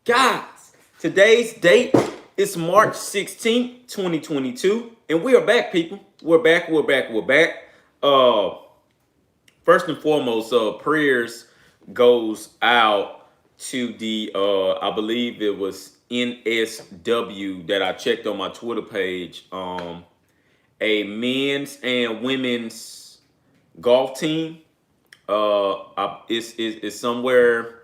Guys, today's date is March 16th, 2022, and we are back, people. We're back. Uh First and foremost, prayers goes out to the I believe it was NSW that I checked on my Twitter page. A men's and women's golf team. It's somewhere.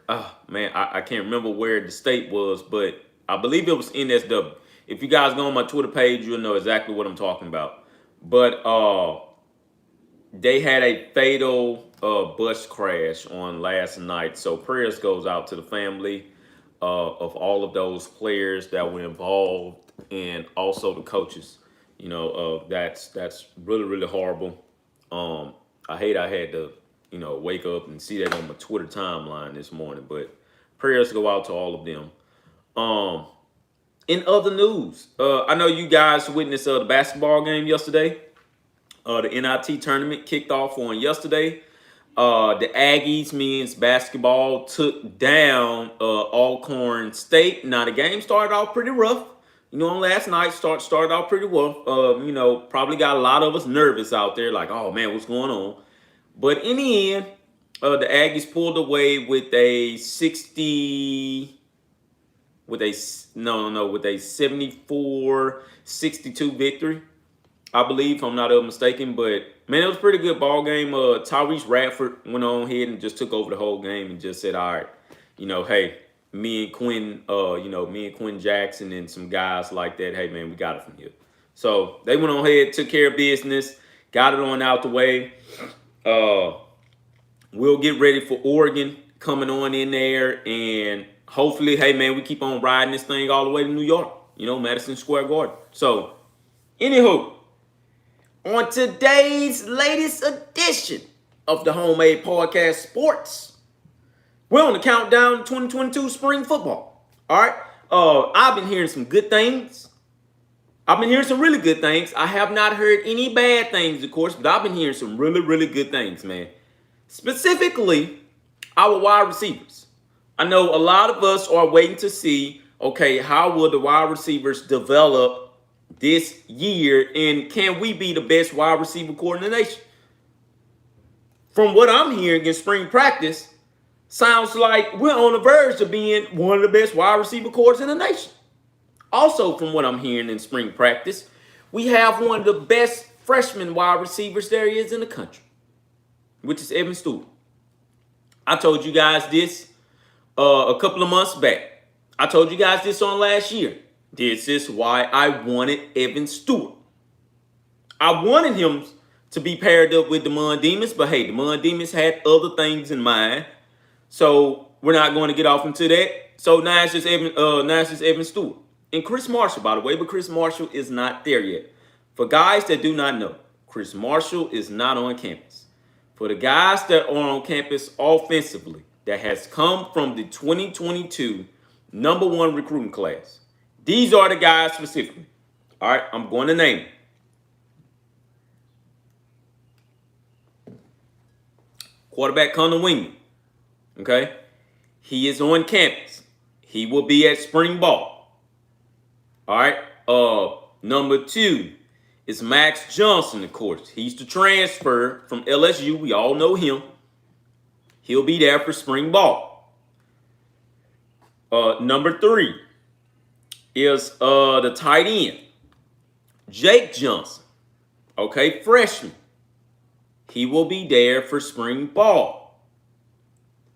Man, I can't remember where the state was, but I believe it was NSW. If you guys go on my Twitter page, you'll know exactly what I'm talking about. But they had a fatal bus crash on last night. So prayers goes out to the family of all of those players that were involved, and also the coaches. That's really horrible. I hate I had to wake up and see that on my Twitter timeline this morning, but prayers go out to all of them. Um, in other news, I know you guys witnessed the basketball game yesterday. The NIT tournament kicked off on yesterday. The Aggies men's basketball took down Alcorn State. Now the game started off pretty rough. Last night started off pretty rough. Probably got a lot of us nervous out there, like, oh man, what's going on? But in the end, the Aggies pulled away with a 60, with a no, no, no, with a 74-62 victory. I believe, if I'm not mistaken. But man, it was a pretty good ball game. Tyrese Radford went on ahead and just took over the whole game and just said, "All right, hey, me and Quinn Jackson and some guys like that. Hey, man, we got it from here." So they went on ahead, took care of business, got it on out the way. We'll get ready for Oregon coming on in there, and hopefully, hey, man, we keep on riding this thing all the way to New York. Madison Square Garden. So, anywho. On today's latest edition of the Homemade Podcast Sports, we're on the countdown to 2022 spring football. All right. I've been hearing some good things. I've been hearing some really good things. I have not heard any bad things, of course, but I've been hearing some really good things, man. Specifically, our wide receivers. I know a lot of us are waiting to see, okay, how will the wide receivers develop this year, and can we be the best wide receiver corps in the nation? From what I'm hearing in spring practice, sounds like we're on the verge of being one of the best wide receiver corps in the nation. Also, from what I'm hearing in spring practice, we have one of the best freshman wide receivers there is in the country, which is Evan Stewart. I told you guys this a couple of months back. I told you guys this on last year. This is why I wanted Evan Stewart. I wanted him to be paired up with Demond Demas, but hey, Demond Demas had other things in mind, so we're not going to get off into that. So now it's just Evan Stewart and Chris Marshall, by the way, but Chris Marshall is not there yet. For guys that do not know, Chris Marshall is not on campus. For the guys that are on campus offensively, that has come from the 2022 #1 recruiting class. These are the guys specifically. All right, I'm going to name them. Quarterback Connor Wingman. Okay? He is on campus. He will be at spring ball. All right? Number 2 is Max Johnson, of course. He's the transfer from LSU. We all know him. He'll be there for spring ball. Number 3 is the tight end, Jake Johnson. Okay, freshman. He will be there for spring ball.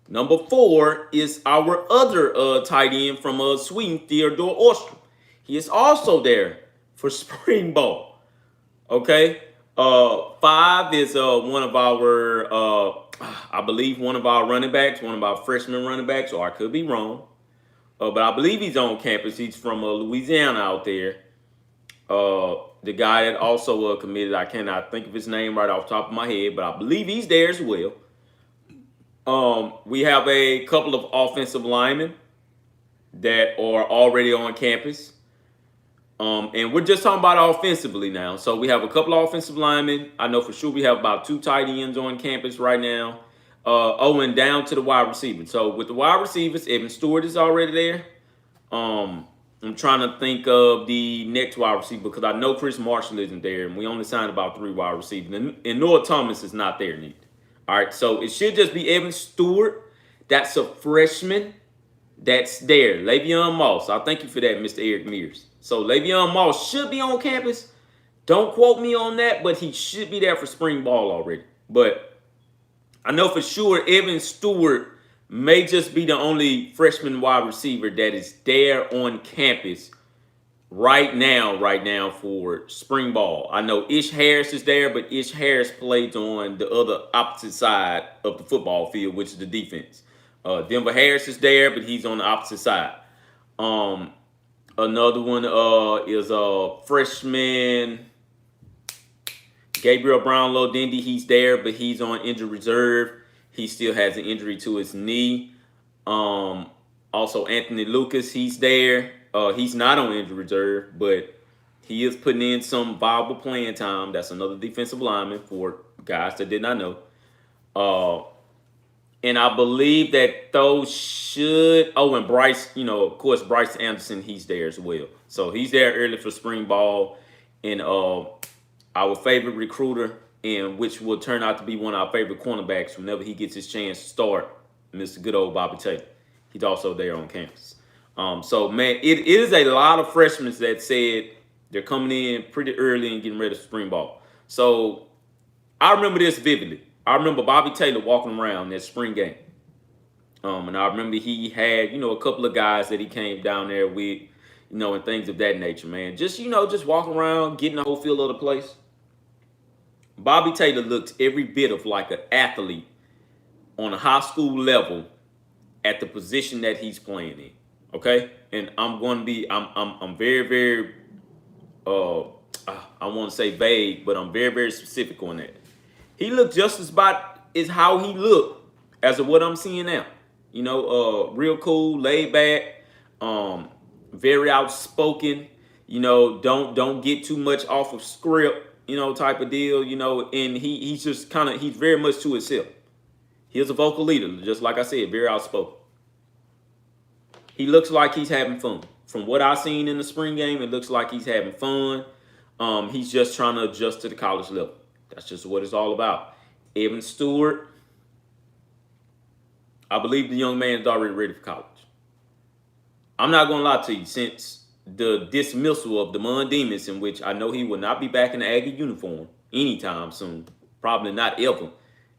Number 4 is our other tight end from Sweden, Theodore Ostrom. He is also there for spring ball. Okay. 5 is one of our, I believe one of our running backs, one of our freshman running backs, or I could be wrong. But I believe he's on campus. He's from Louisiana out there. The guy that also committed, I cannot think of his name right off the top of my head, but I believe he's there as well. We have a couple of offensive linemen that are already on campus. And we're just talking about offensively now. So we have a couple of offensive linemen. I know for sure we have about 2 tight ends on campus right now. And down to the wide receivers. So with the wide receivers, Evan Stewart is already there. I'm trying to think of the next wide receiver because I know Chris Marshall isn't there, and we only signed about 3 wide receivers. And Noah Thomas is not there neither. All right, so it should just be Evan Stewart. That's a freshman. That's there. Le'Veon Moss. I thank you for that, Mr. Eric Mears. So Le'Veon Moss should be on campus. Don't quote me on that, but he should be there for spring ball already. But I know for sure Evan Stewart may just be the only freshman wide receiver that is there on campus right now for spring ball. I know Ish Harris is there, but Ish Harris plays on the other opposite side of the football field, which is the defense. Denver Harris is there, but he's on the opposite side. Another one is a freshman Gabriel Brownlow Dendi. He's there, but he's on injured reserve. He still has an injury to his knee. Also, Anthony Lucas, he's there. He's not on injured reserve, but he is putting in some viable playing time. That's another defensive lineman for guys that did not know. And I believe that those should. Oh, and Bryce, of course, Bryce Anderson, he's there as well. So he's there early for spring ball. And our favorite recruiter, and which will turn out to be one of our favorite cornerbacks whenever he gets his chance to start, Mr. Good old Bobby Taylor. He's also there on campus. So, man, it is a lot of freshmen that said they're coming in pretty early and getting ready for spring ball. So I remember this vividly. I remember Bobby Taylor walking around that spring game. And I remember he had, a couple of guys that he came down there with, and things of that nature, man. Just walking around, getting the whole feel of the place. Bobby Taylor looked every bit of like an athlete on a high school level at the position that he's playing in. Okay? And I'm going to be, I'm very, very, I want to say vague, but I'm very, very specific on that. He looked just as about as how he looked as of what I'm seeing now. Real cool, laid back, very outspoken. Don't get too much off of script, type of deal. And he's just he's very much to himself. He's a vocal leader, just like I said, very outspoken. He looks like he's having fun. From what I've seen in the spring game, it looks like he's having fun. He's just trying to adjust to the college level. That's just what it's all about. Evan Stewart, I believe the young man is already ready for college. I'm not going to lie to you. Since the dismissal of the Mon Demons, in which I know he will not be back in the Aggie uniform anytime soon, probably not ever,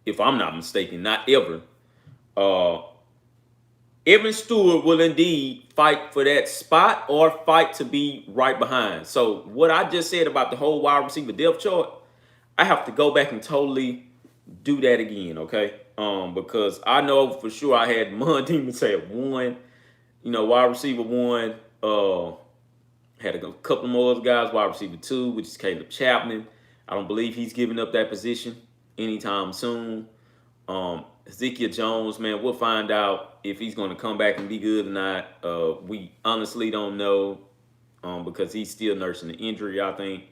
if I'm not mistaken, not ever, Evan Stewart will indeed fight for that spot or fight to be right behind. So what I just said about the whole wide receiver depth chart, I have to go back and totally do that again, okay? Because I know for sure I had Mon Demons at 1, wide receiver 1. Had a couple more other guys, wide receiver 2, which is Caleb Chapman. I don't believe he's giving up that position anytime soon. Ezekiel Jones, man, we'll find out if he's going to come back and be good or not. We honestly don't know because he's still nursing the injury, I think.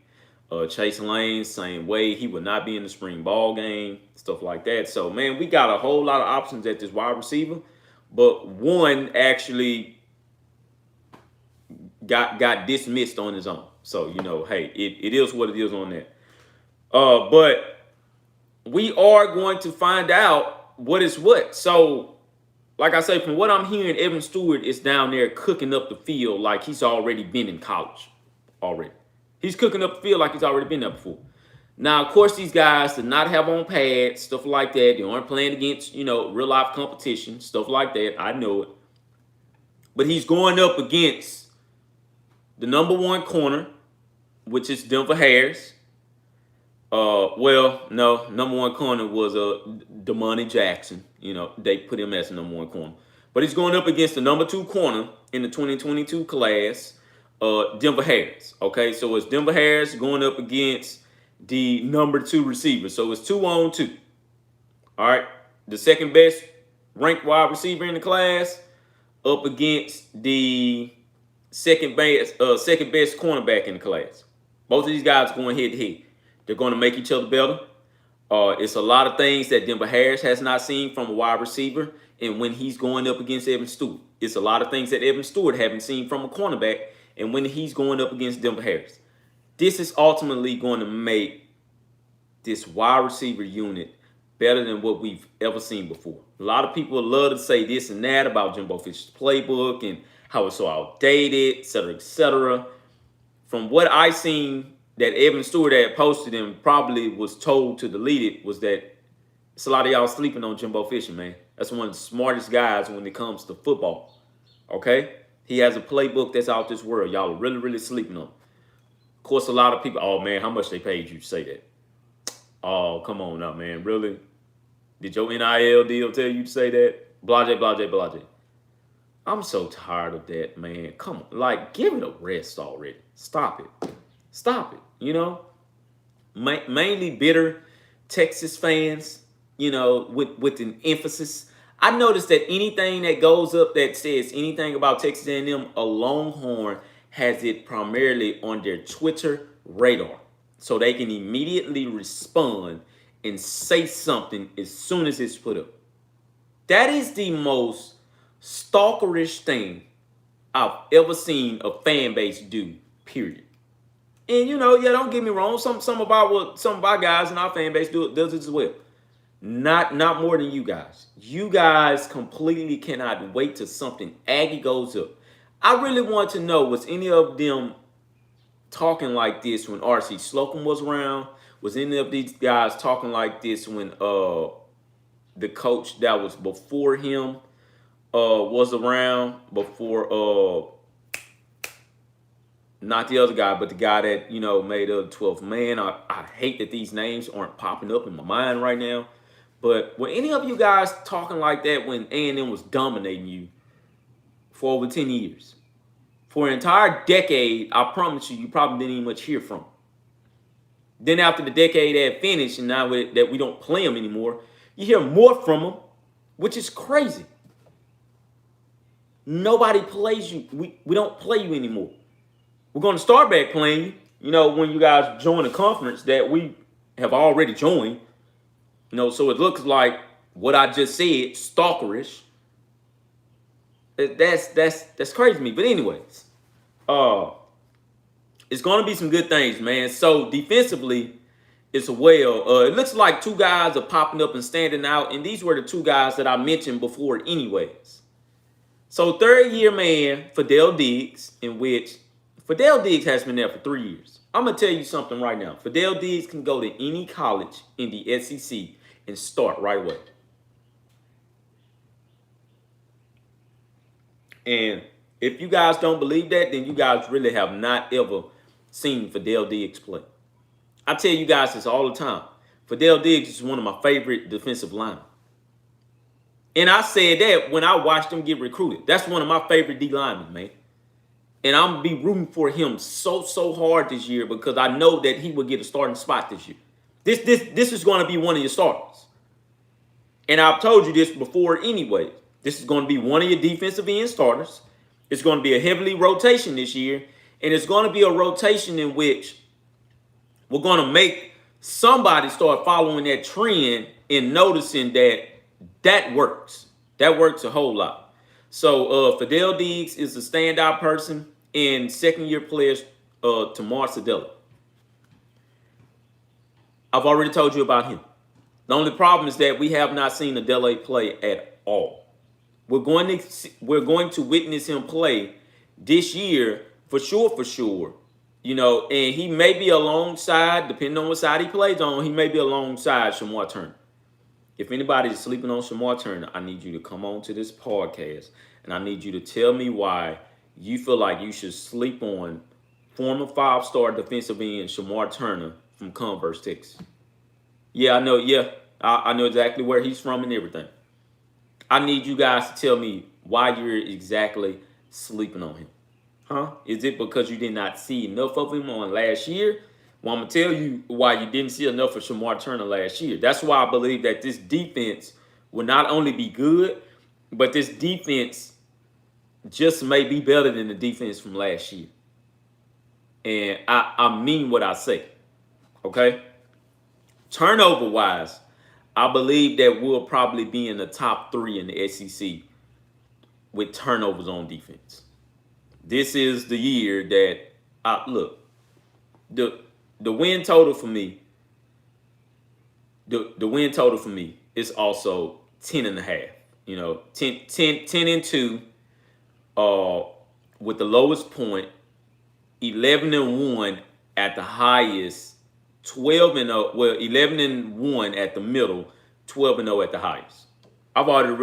Chase Lane, same way. He will not be in the spring ball game, stuff like that. So, man, we got a whole lot of options at this wide receiver. But one actually got dismissed on his own. So, hey, it is what it is on that. But we are going to find out what is what. So, like I say, from what I'm hearing, Evan Stewart is down there cooking up the field like he's already been in college already. He's cooking up the field like he's already been there before. Now, of course, these guys do not have on pads, stuff like that. They aren't playing against, real life competition, stuff like that. I know it. But he's going up against the number 1 corner, which is Denver Harris. Well, no, number 1 corner was Damani Jackson. They put him as the number 1 corner. But he's going up against the number 2 corner in the 2022 class, Denver Harris. Okay, so it's Denver Harris going up against the number 2 receiver. So it's 2-on-2. All right, the second best ranked wide receiver in the class up against the second best cornerback in the class. Both of these guys going head to head. They're going to make each other better. It's a lot of things that Denver Harris has not seen from a wide receiver, and when he's going up against Evan Stewart. It's a lot of things that Evan Stewart haven't seen from a cornerback, and when he's going up against Denver Harris. This is ultimately going to make this wide receiver unit better than what we've ever seen before. A lot of people love to say this and that about Jimbo Fisher's playbook and how it's so outdated, et cetera, et cetera. From what I seen that Evan Stewart had posted and probably was told to delete it was that it's a lot of y'all sleeping on Jimbo Fisher, man. That's one of the smartest guys when it comes to football, okay? He has a playbook that's out this world. Y'all are really, really sleeping on him. Of course, a lot of people, oh, man, how much they paid you to say that? Oh, come on now, man. Really? Did your NIL deal tell you to say that? Blase, blase, blase. I'm so tired of that, man. Come on. Like, give it a rest already. Stop it. Stop it, you know? Mainly bitter Texas fans, you know, with an emphasis. I noticed that anything that goes up that says anything about Texas A&M, a Longhorn has it primarily on their Twitter radar. So they can immediately respond and say something as soon as it's put up. That is the most stalkerish thing I've ever seen a fan base do, period. And, you know, yeah, don't get me wrong. Some of our guys in our fan base does it as well. Not more than you guys. You guys completely cannot wait till something Aggie goes up. I really want to know, was any of them talking like this when R.C. Slocum was around? Was any of these guys talking like this when the coach that was before him was around? Before not the other guy, but the guy that, you know, made the 12th man. I hate that these names aren't popping up in my mind right now. But were any of you guys talking like that when A&M was dominating you for over 10 years? For an entire decade, I promise you probably didn't even much hear from them. Then after the decade had finished, and now that we don't play them anymore, you hear more from them, which is crazy. Nobody plays you. We don't play you anymore. We're going to start back playing you, you know, when you guys join a conference that we have already joined. You know, so it looks like what I just said, stalkerish. That's crazy to me. But anyways, it's going to be some good things, man. So defensively, as well, it looks like two guys are popping up and standing out, and these were the two guys that I mentioned before anyways. So third-year man, Fidel Diggs, in which Fidel Diggs has been there for 3 years. I'm going to tell you something right now. Fidel Diggs can go to any college in the SEC and start right away. And if you guys don't believe that, then you guys really have not ever seen Fidel Diggs play. I tell you guys this all the time. Fidel Diggs is one of my favorite defensive linemen. And I said that when I watched him get recruited. That's one of my favorite D linemen, man. And I'm going to be rooting for him so hard this year because I know that he will get a starting spot this year. This is going to be one of your starters. And I've told you this before anyway. This is going to be one of your defensive end starters. It's going to be a heavily rotation this year. And it's going to be a rotation in which we're going to make somebody start following that trend and noticing that that works. That works a whole lot. So Fidel Diggs is a standout person, and second-year players Tamar Sedella. I've already told you about him. The only problem is that we have not seen Adele play at all. We're going to witness him play this year for sure. You know, and he may be alongside, depending on what side he plays on, he may be alongside Shamar Turner. If anybody is sleeping on Shamar Turner, I need you to come on to this podcast, and I need you to tell me why you feel like you should sleep on former 5-star defensive end Shamar Turner from Converse, Texas. Yeah, I know. Yeah, I know exactly where he's from and everything. I need you guys to tell me why you're exactly sleeping on him. Huh? Is it because you did not see enough of him on last year? Well, I'm going to tell you why you didn't see enough of Shamar Turner last year. That's why I believe that this defense will not only be good, but this defense just may be better than the defense from last year. And I mean what I say. Okay? Turnover-wise, I believe that we'll probably be in the top 3 in the SEC with turnovers on defense. This is the year that look, the win total for me, the win total for me is also 10 and a half. 10 and 2, with the lowest point, 11 and 1 at the highest, 12 and 0, well, 11 and 1 at the middle, 12 and 0 at the highest. I've already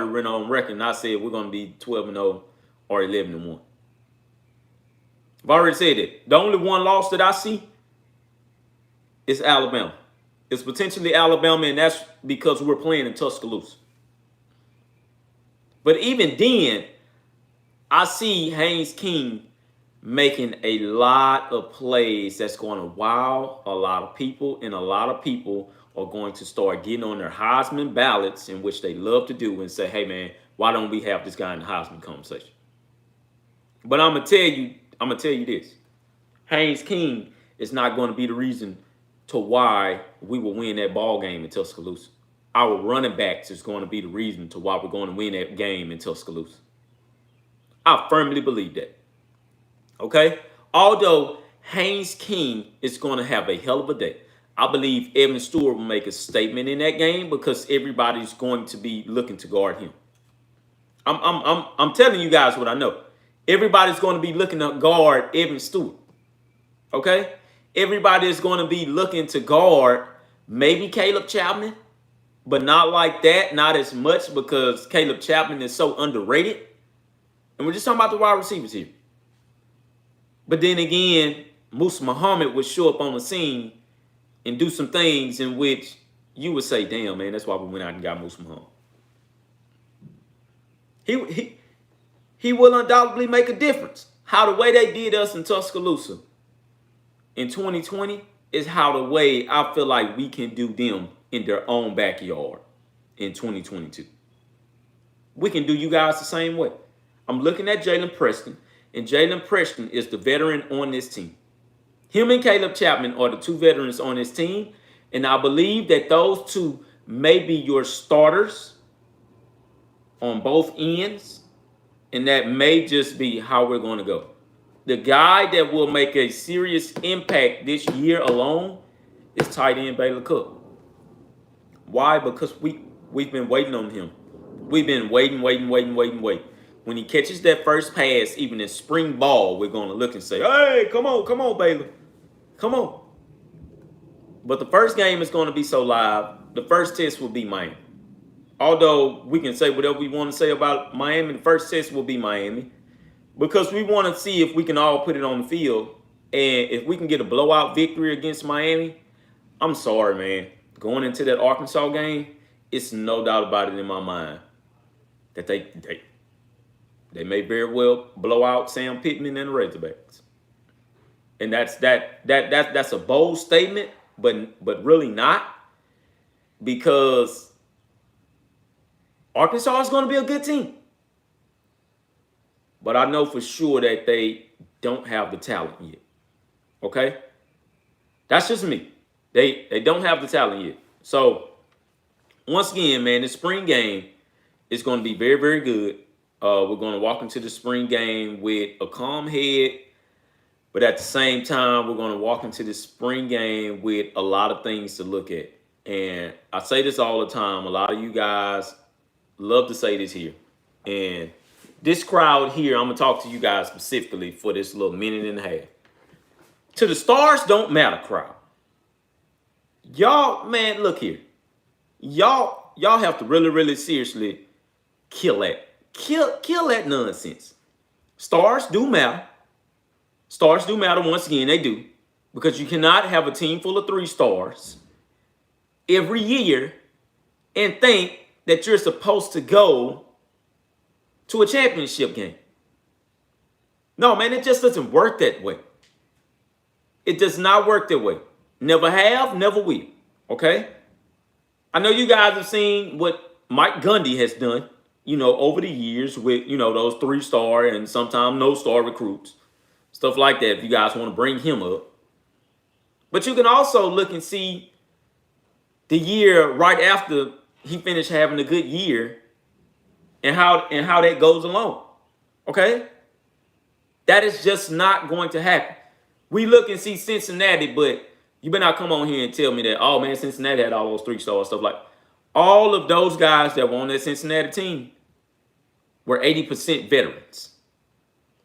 written on record and I said we're going to be 12 and 0 or 11 and 1. I've already said it. The only one loss that I see is Alabama. It's potentially Alabama, and that's because we're playing in Tuscaloosa. But even then, I see Haynes King making a lot of plays that's going to wow a lot of people, and a lot of people are going to start getting on their Heisman ballots, in which they love to do, and say, hey man, why don't we have this guy in the Heisman conversation? But I'm gonna tell you this. Haynes King is not going to be the reason to why we will win that ball game in Tuscaloosa. Our running backs is going to be the reason to why we're going to win that game in Tuscaloosa. I firmly believe that. Okay? Although Haynes King is going to have a hell of a day, I believe Evan Stewart will make a statement in that game because everybody's going to be looking to guard him. I'm telling you guys what I know. Everybody's going to be looking to guard Evan Stewart. Okay? Everybody is going to be looking to guard maybe Caleb Chapman, but not like that, not as much, because Caleb Chapman is so underrated. And we're just talking about the wide receivers here. But then again, Musa Muhammad would show up on the scene and do some things in which you would say, damn, man, that's why we went out and got Musa Muhammad. He will undoubtedly make a difference. How the way they did us in Tuscaloosa in 2020 is how the way I feel like we can do them in their own backyard in 2022. We can do you guys the same way. I'm looking at Jalen Preston, and Jalen Preston is the veteran on this team. Him and Caleb Chapman are the two veterans on this team, and I believe that those two may be your starters on both ends, and that may just be how we're going to go. The guy that will make a serious impact this year alone is tight end Baylor Cook. Why? Because we've been waiting on him. We've been waiting. When he catches that first pass, even in spring ball, we're going to look and say, hey, come on, Baylor. Come on. But the first game is going to be so live. The first test will be Miami. Although we can say whatever we want to say about Miami, the first test will be Miami. Because we want to see if we can all put it on the field. And if we can get a blowout victory against Miami, I'm sorry, man. Going into that Arkansas game, it's no doubt about it in my mind that they may very well blow out Sam Pittman and the Razorbacks. And that's a bold statement, but really not, because Arkansas is going to be a good team. But I know for sure that they don't have the talent yet. Okay? That's just me. They don't have the talent yet. So, once again, man, the spring game is going to be very, very good. We're going to walk into the spring game with a calm head. But at the same time, we're going to walk into the spring game with a lot of things to look at. And I say this all the time. A lot of you guys love to say this here. And this crowd here, I'm going to talk to you guys specifically for this little minute and a half. To the stars don't matter crowd. Y'all, man, look here. Y'all have to really, really seriously kill that. Kill that nonsense. Stars do matter. Stars do matter. Once again, they do. Because you cannot have a team full of 3 stars every year and think that you're supposed to go to a championship game. No, man, it just doesn't work that way. It does not work that way. Never have, never will. Okay? I know you guys have seen what Mike Gundy has done, over the years with, those 3-star and sometimes no-star recruits. Stuff like that if you guys want to bring him up. But you can also look and see the year right after he finished having a good year, and how that goes along. Okay? That is just not going to happen. We look and see Cincinnati, but you better not come on here and tell me that, oh man, Cincinnati had all those 3-star stuff. Like, all of those guys that were on that Cincinnati team were 80% veterans,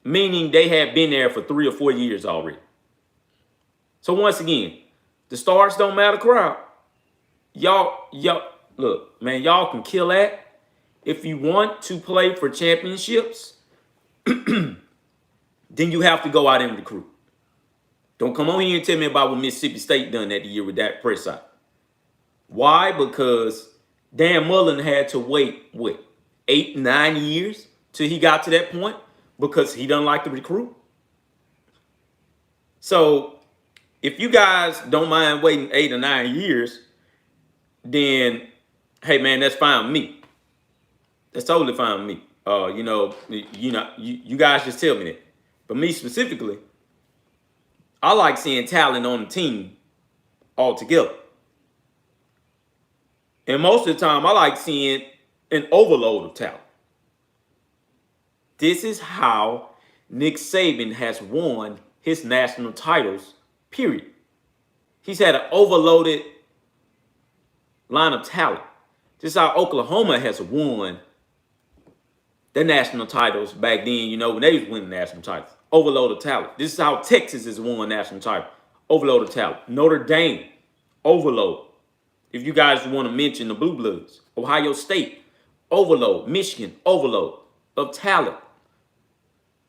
meaning they had been there for 3 or 4 years already. So once again, the stars don't matter crowd. Y'all, look, man, y'all can kill that. If you want to play for championships, then you have to go out and recruit. Don't come on here and tell me about what Mississippi State done that year with that press side. Why? Because Dan Mullen had to wait, what, 8, 9 years till he got to that point because he doesn't like to recruit. So if you guys don't mind waiting 8 or 9 years, then hey man, that's fine with me. That's totally fine with me. You guys just tell me that. But me specifically, I like seeing talent on the team altogether. And most of the time, I like seeing an overload of talent. This is how Nick Saban has won his national titles, period. He's had an overloaded line of talent. This is how Oklahoma has won the national titles back then, when they was winning national titles. Overload of talent. This is how Texas has won national title. Overload of talent. Notre Dame, overload. If you guys want to mention the Blue Bloods. Ohio State, overload. Michigan, overload of talent.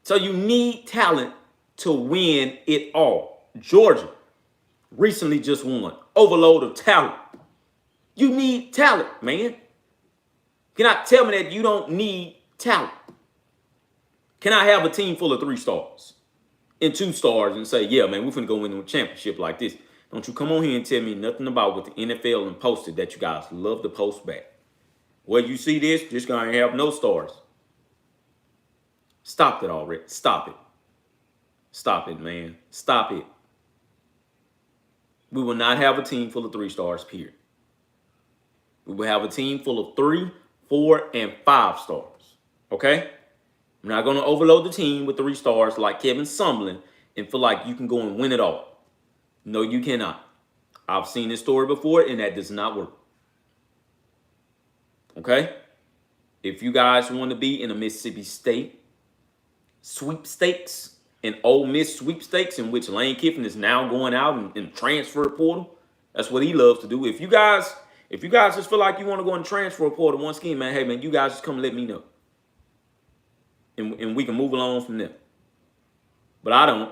So you need talent to win it all. Georgia recently just won. Overload of talent. You need talent, man. You cannot tell me that you don't need talent. Can I have a team full of 3 stars and 2 stars and say, yeah, man, we're finna go win a championship like this? Don't you come on here and tell me nothing about what the NFL and posted that you guys love to post back. Well, you see this gonna have no stars. Stop it already. Stop it. Stop it, man. Stop it. We will not have a team full of 3 stars, period. We will have a team full of 3, 4, and 5 stars. Okay? I'm not going to overload the team with 3 stars like Kevin Sumlin and feel like you can go and win it all. No, you cannot. I've seen this story before, and that does not work. Okay? If you guys want to be in a Mississippi State sweepstakes and Ole Miss sweepstakes in which Lane Kiffin is now going out in transfer portal, that's what he loves to do. If you guys just feel like you want to go in transfer portal once again, man, hey, man, you guys just come and let me know. And we can move along from there. But I don't.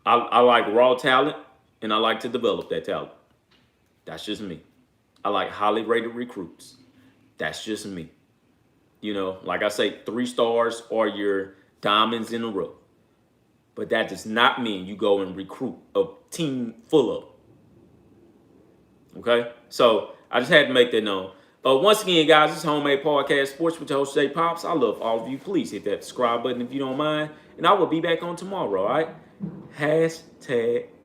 I like raw talent, and I like to develop that talent. That's just me. I like highly rated recruits. That's just me. Like I say, 3 stars are your diamonds in the rough. But that does not mean you go and recruit a team full of them. Okay? So I just had to make that known. Once again, guys, this is Homemade Podcast Sports with your host, Jay Pops. I love all of you. Please hit that subscribe button if you don't mind. And I will be back on tomorrow, all right? #